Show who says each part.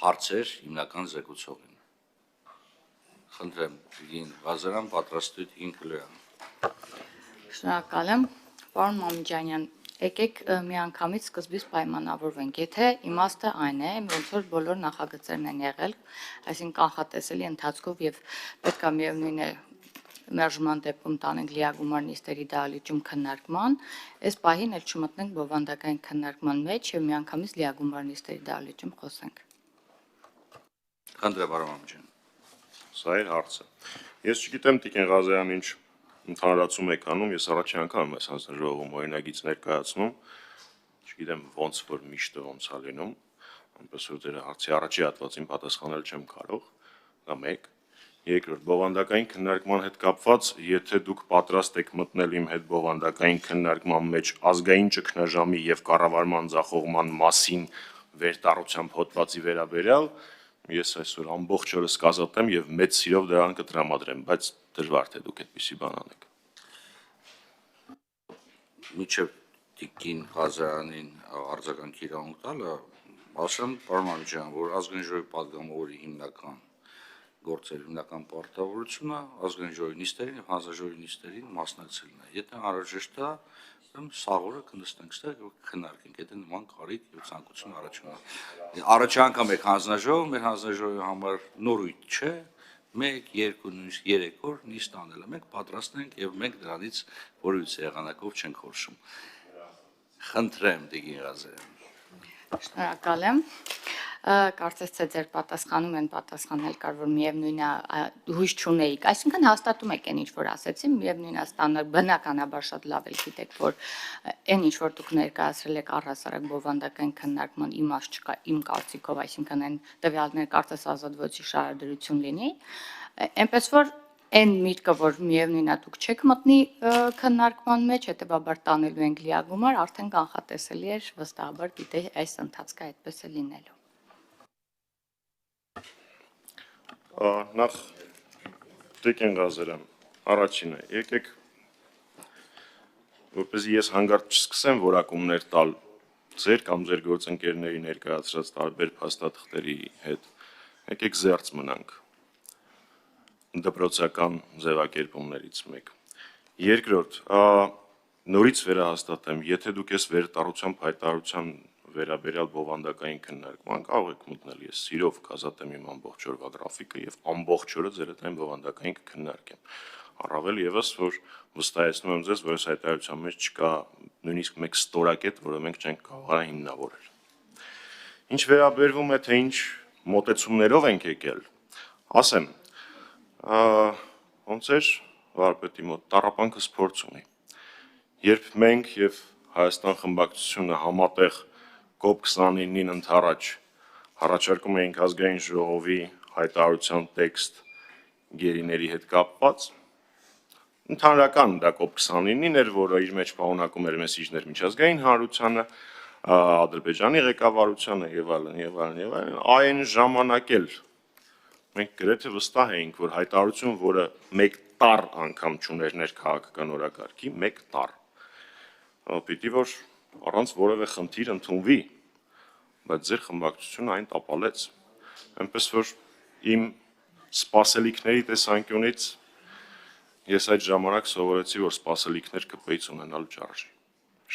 Speaker 1: հարցեր հիմնական զեկուցողին։ Խնդրեմ, Տիկին Ղազարյան, պատրաստույթ Տիկին Քլոյան։
Speaker 2: Շնորհակալ եմ, պարոն Մամիջանյան, եկեք միանգամից սկզբից պայմանավորվենք, եթե իմաստը այն է, ոնց որ բոլոր նախագծերն են եղել, այսինքն կանխատեսելի ընթացքով եւ պետք է միևնույն է մերժման դեպքում տանենք լիագումար նիստերի դահլիճում քննարկման, այս պահին էլ չմտնենք բովանդակային քննարկման մեջ եւ միանգամից լիագումար նիստերի դահլիճում խոսենք։
Speaker 1: Խնդրեմ, պարոն Մամիջան։
Speaker 3: Սա է հարցը։ Ես չգիտեմ Տիկին Ղազարյան ինչ ընդհանրացում եք անում, ես առաջին անգամ եմ այս հանձնաժողովում օրինագիծ ներկայացնում, չգիտեմ ոնց որ միշտ ոնց է լինում, այնպես որ ձեր հարցի առաջի հատվածին պատասխանել չեմ կարող, դա մեկ։ Երկրորդ, բովանդակային քննարկման հետ կապված, եթե դուք պատրաստ եք մտնել իմ հետ բովանդակային քննարկման մեջ ազգային ճգնաժամի եւ կառավարման ձախողման մասին վերտառությամբ հոդվածի վերաբերյալ, ես այսօր ամբողջ օրս կազատեմ եւ մեծ սիրով դրան կտրամադրեմ, բայց դժվար թե դուք այդպիսի բան անեք։
Speaker 1: Մինչև Տիկին Ղազարյանին արձագանքի իրավունք տալը, ասեմ, պարոն Մամիջան, որ ազգային ժողովի պատգամավորի հիմնական գործերի հիմնական պարտավորությունը ազգային ժողովի նիստերին եւ հանձնաժողովի նիստերին մասնակցելն է։ Եթե անհրաժեշտ է, սաղ օրը կնստենք ստեղ եւ քննարկենք, եթե նման կարիք եւ ցանկություն առաջանա։ Առաջի անգամ եք հանձնաժողով, մեր հանձնաժողովի համար նորույթ չէ, 1, 2, նույնիսկ 3 օր նիստ անելը մենք պատրաստ ենք եւ մենք դրանից որևիցե եղանակով չենք խորշում։ Խնդրեմ, Տիկին Ղազարյան։
Speaker 2: Շնորհակալ եմ։ Կարծես թե ձեր պատասխանում են պատասխանել կար, որ միևնույն է հույս չունեիք, այսինքն հաստատում եք այն ինչ որ ասեցի, միևնույն է ստանալ բնականաբար շատ լավ եք գիտեք, որ այն ինչ որ դուք ներկայացրել եք առհասարակ բովանդակային քննարկման իմաստ չկա իմ կարծիքով, այսինքն այն տվյալներ կարծես ազատվոցի շահադրություն լինի, այնպես որ այն միտքը, որ միևնույն է դուք չեք մտնի քննարկման մեջ, հետեւաբար տանելու ենք լիագումար, արդեն կանխատեսելի էր, վստահաբար գիտեի այս ընթացքը այդպես է լինելու։
Speaker 3: Նախ Տիկին Ղազարյան, առաջինը, եկեք, որպեսզի ես հանգարտ չսկսեմ որակումներ տալ ձեր կամ ձեր գործընկերների ներկայացրած տարբեր փաստաթղթերի հետ, եկեք զերծ մնանք դպրոցական ձևակերպումներից մեկ։ Երկրորդ, նորից վերահաստատեմ, եթե դուք ես վերտառությամբ հայտարարության վերաբերյալ բովանդակային քննարկման կարող եք մտնել, ես սիրով կազատեմ իմ ամբողջ օրվա գրաֆիկը եւ ամբողջ օրը ձեր հետ այն բովանդակային կքննարկեմ։ Առավել եւս, որ վստահեցնում եմ ձեզ, որ այս հայտարարության մեջ չկա նույնիսկ մեկ ստորակետ, որը մենք չենք կարող հիմնավորել։ Ինչ վերաբերվում է, թե ինչ մոտեցումներով ենք եկել, ասեմ, ոնց էր վարպետի մոտ տառապանքս փորձ ունի։ Երբ մենք եւ Հայաստան խմբակցությունը համատեղ COP29-ին ընդառաջ առաջարկում էինք ազգային ժողովի հայտարարության տեքստ գերիների հետ կապված, ընդհանրական դա COP29-ին էր, որը իր մեջ պարունակում էր մեսիջներ միջազգային հանրությանը, Ադրբեջանի ղեկավարությանը եւ այլն եւ այլն եւ այլն, այն ժամանակ էլ մենք գրեթե վստահ էինք, որ հայտարարություն, որը մեկ տառ անգամ չուներ ներքաղաքական օրակարգի, մեկ տառ, պիտի որ առանց որևէ խնդիր ընդունվի, բայց ձեր խմբակցությունը այն տապալեց, այնպես որ իմ սպասելիքների տեսանկյունից ես այդ ժամանակ սովորեցի, որ սպասելիքներ կպեից ունենալ չարժի։